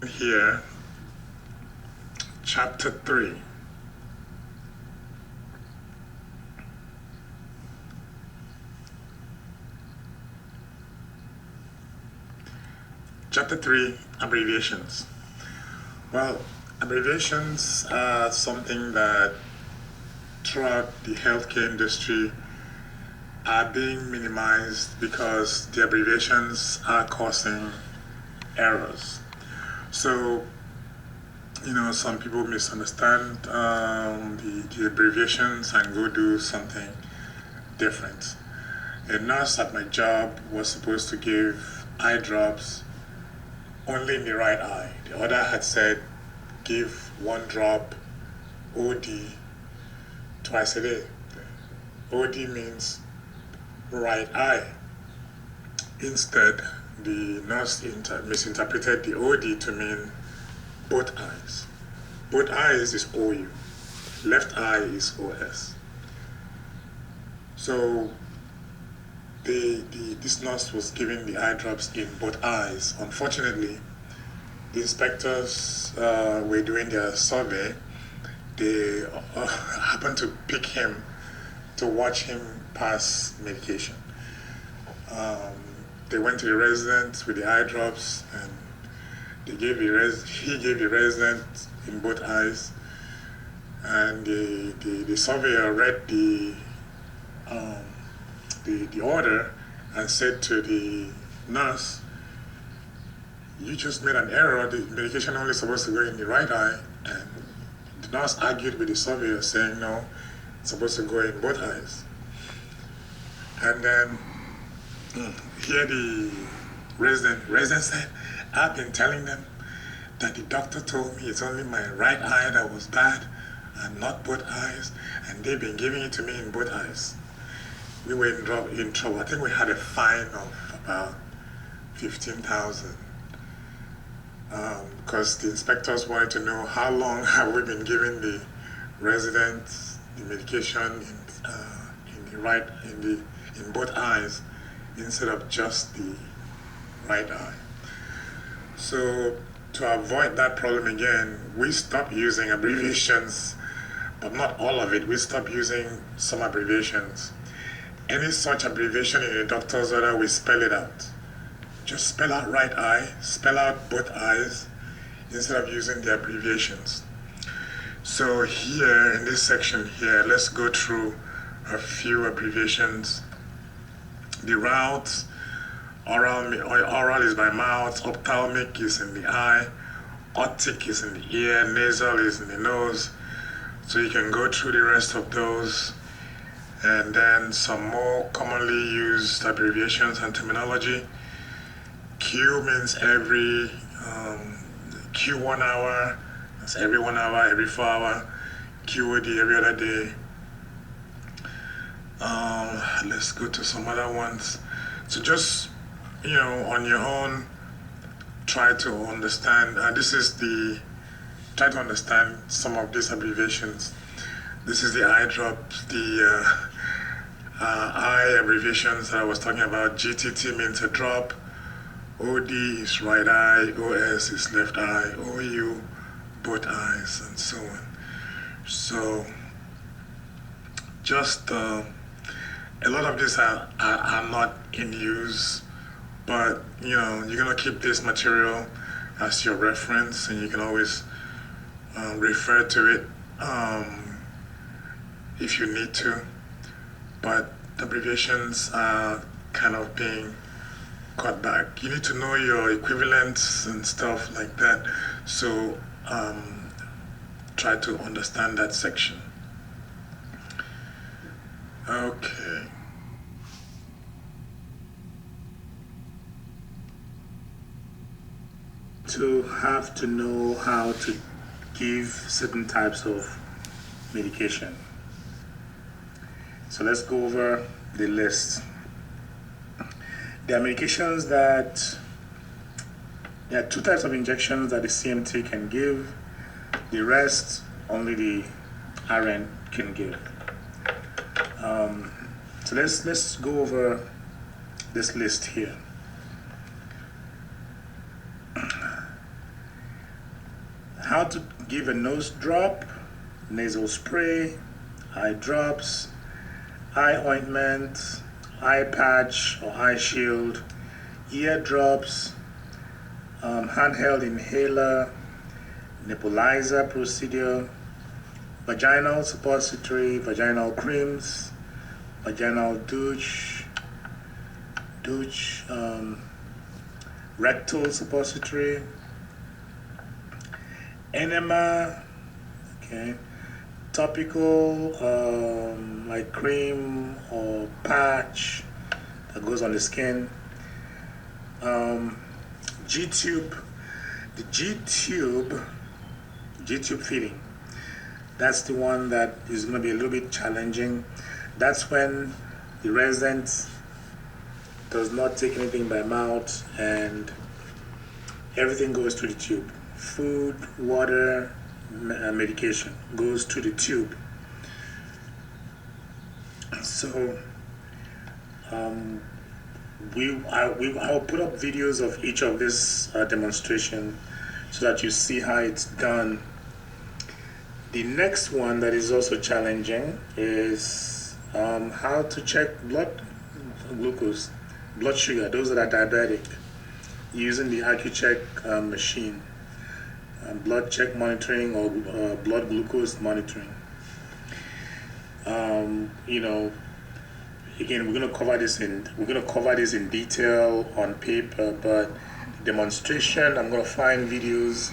Here, chapter 3. Chapter 3, abbreviations. Well, abbreviations are something that throughout the healthcare industry are being minimized because the abbreviations are causing errors. So, some people misunderstand the abbreviations and go do something different. A nurse at my job was supposed to give eye drops only in the right eye. The other had said give one drop OD twice a day. OD means right eye. Instead, the nurse misinterpreted the OD to mean both eyes. Both eyes is OU. Left eye is OS. So this nurse was giving the eye drops in both eyes. Unfortunately, the inspectors were doing their survey. They happened to pick him to watch him pass medication. They went to the resident with the eye drops, and he gave the resident in both eyes, and the surveyor read the order and said to the nurse, "You just made an error. The medication only supposed to go in the right eye." And the nurse argued with the surveyor, saying, "No, it's supposed to go in both eyes." And then here the resident said, "I've been telling them that the doctor told me it's only my right eye that was bad and not both eyes, and they've been giving it to me in both eyes." We were in trouble. I think we had a fine of about 15,000 because the inspectors wanted to know how long have we been giving the residents the medication in both eyes instead of just the right eye. So to avoid that problem again, we stopped using abbreviations, but not all of it. We stopped using some abbreviations. Any such abbreviation in a doctor's order, we spell it out. Just spell out right eye, spell out both eyes, instead of using the abbreviations. So here, in this section here, let's go through a few abbreviations. The routes: oral is by mouth, ophthalmic is in the eye, otic is in the ear, nasal is in the nose. So you can go through the rest of those. And then some more commonly used abbreviations and terminology. Q means every, Q 1 hour, that's every 1 hour, every 4 hour. QOD every other day. Let's go to some other ones. So just, on your own, try to understand. Try to understand some of these abbreviations. This is the eye drops, the eye abbreviations that I was talking about. GTT means a drop. OD is right eye. OS is left eye. OU, both eyes, and so on. So just a lot of these are not in use, but you're gonna keep this material as your reference, and you can always refer to it if you need to. But abbreviations are kind of being cut back. You need to know your equivalents and stuff like that. So try to understand that section. Okay. To have to know how to give certain types of medication. So let's go over the list. There are medications there are two types of injections that the CMT can give. The rest, only the RN can give. So let's go over this list here. how to give a nose drop, nasal spray, eye drops, eye ointment, eye patch or eye shield, ear drops, handheld inhaler, nebulizer procedure, vaginal suppository, vaginal creams, vaginal douche, rectal suppository, enema, okay, topical like cream or patch that goes on the skin, G-tube, the G-tube feeding. That's the one that is going to be a little bit challenging. That's when the resident does not take anything by mouth and everything goes through the tube. Food, water, medication goes through the tube. So I'll put up videos of each of this demonstration so that you see how it's done. The next one that is also challenging is how to check blood glucose, blood sugar, those that are diabetic, using the AccuCheck machine, blood check monitoring or blood glucose monitoring. Again, we're going to cover this in detail on paper, but the demonstration, I'm going to find videos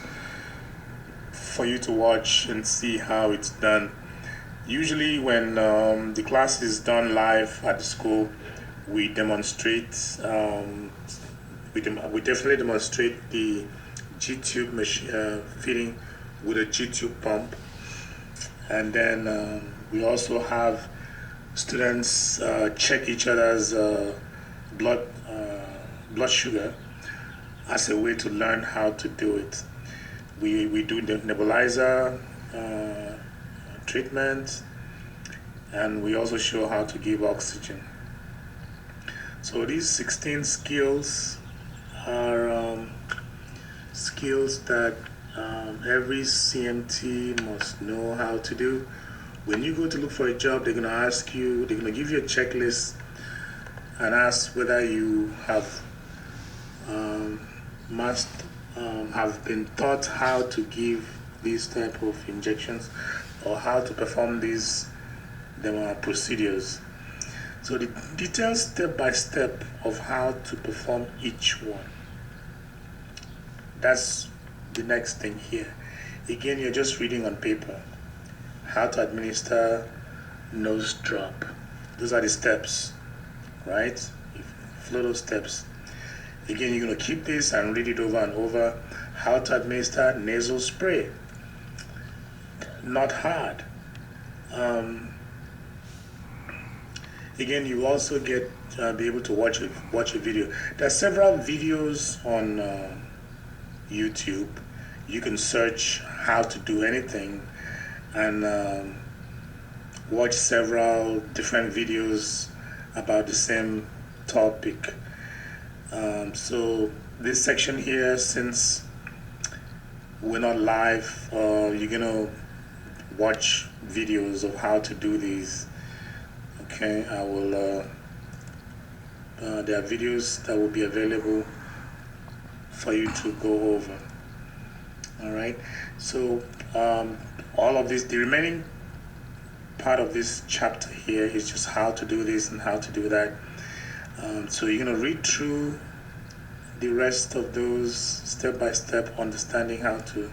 for you to watch and see how it's done. Usually when the class is done live at the school, we demonstrate, we definitely demonstrate the G-tube machine feeding with a G-tube pump, and then we also have students check each other's blood sugar as a way to learn how to do it. We do the nebulizer treatment, and we also show how to give oxygen. So these 16 skills are skills that every CMT must know how to do. When you go to look for a job, they're going to ask you, they're going to give you a checklist and ask whether you have have been taught how to give these type of injections or how to perform these procedures. So the detailed step-by-step of how to perform each one. That's the next thing here. Again, you're just reading on paper. How to administer nose drop. Those are the steps, right? Follow those steps. Again, you're going to keep this and read it over and over. How to administer nasal spray. Not hard. Again, you also be able to watch a video. There are several videos on YouTube. You can search how to do anything and watch several different videos about the same topic. So this section here, since we're not live, you're gonna watch videos of how to do these. Okay, I will there are videos that will be available for you to go over. All right, so all of this, the remaining part of this chapter here is just how to do this and how to do that. So you're going to read through the rest of those step by step, understanding how to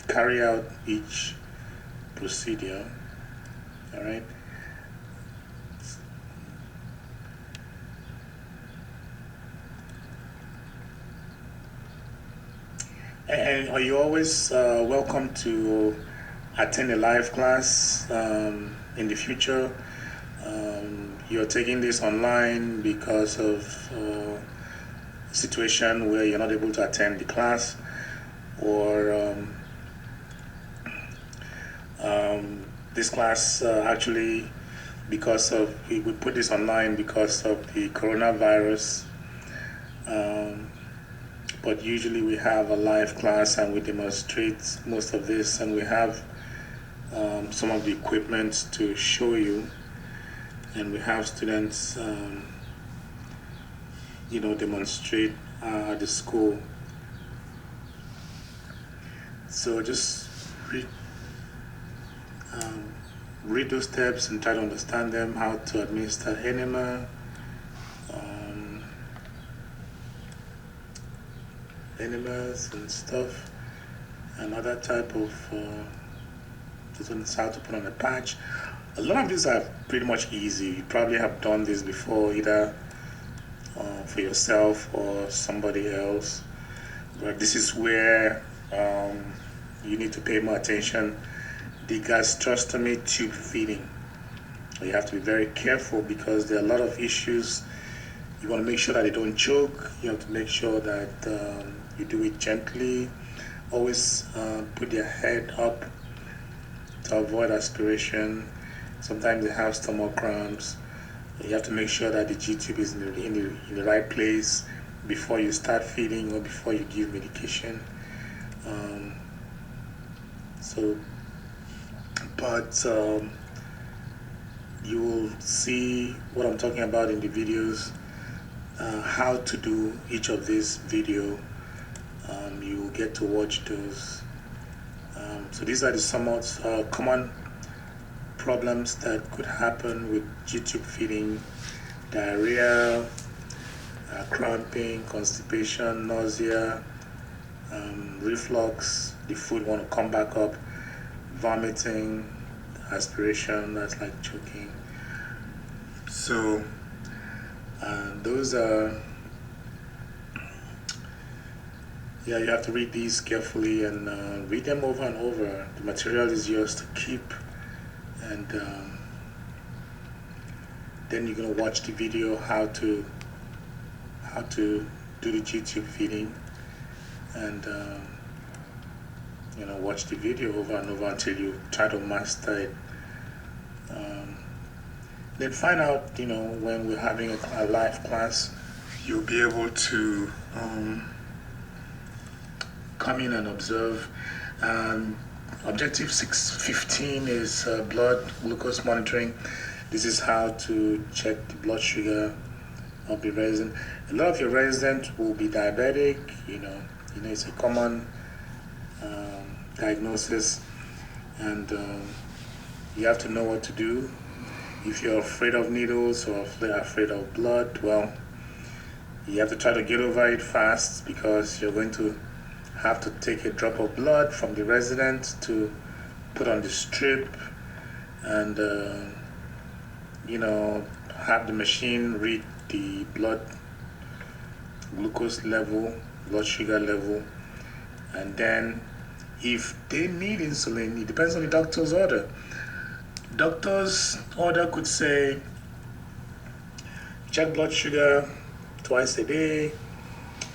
carry out each procedure. All right. And are you always welcome to attend a live class in the future? You're taking this online because of a situation where you're not able to attend the class, or this class actually, because of, we put this online because of the coronavirus but usually we have a live class and we demonstrate most of this, and we have some of the equipment to show you, and we have students demonstrate at the school. So just read those steps and try to understand them, how to administer enema, enemas and stuff, and other type of how to put on a patch. A lot of these are pretty much easy. You probably have done this before, either for yourself or somebody else, but this is where you need to pay more attention. The gastrostomy tube feeding, you have to be very careful because there are a lot of issues. You want to make sure that they don't choke. You have to make sure that you do it gently. Always put their head up to avoid aspiration. Sometimes they have stomach cramps. You have to make sure that the G-tube is in the right place before you start feeding or before you give medication. But you will see what I'm talking about in the videos, how to do each of these video. You will get to watch those. So these are the somewhat common problems that could happen with G-tube feeding: diarrhea, cramping, constipation, nausea, reflux, the food want to come back up, vomiting, aspiration, that's like choking. So those are, you have to read these carefully and read them over and over. The material is yours to keep, and then you're going to watch the video how to do the G-tube feeding, and watch the video over and over until you try to master it. Then find out, when we're having a live class, you'll be able to come in and observe. Objective 615 is blood glucose monitoring. This is how to check the blood sugar of the resident. A lot of your residents will be diabetic. It's a common diagnosis, and you have to know what to do. If you're afraid of needles or afraid of blood, well, you have to try to get over it fast, because you're going to have to take a drop of blood from the resident to put on the strip, and have the machine read the blood glucose level, blood sugar level, and then if they need insulin, it depends on the doctor's order. Doctor's order could say, check blood sugar twice a day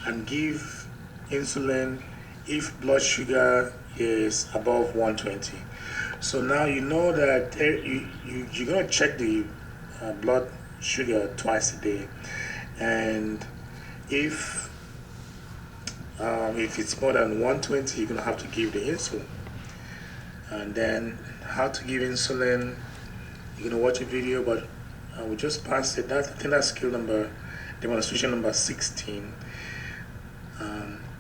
and give insulin if blood sugar is above 120. So now you know that you're going to check the blood sugar twice a day, and if it's more than 120, you're going to have to give the insulin. And then how to give insulin, you're going to watch a video, but we just passed it. I think that's demonstration number 16.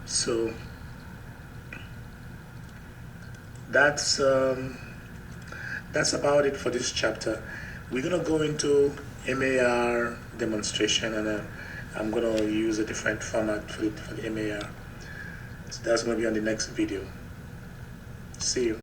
So that's about it for this chapter. We're going to go into MAR demonstration, and I'm going to use a different format for the MAR. So that's going to be on the next video. See you.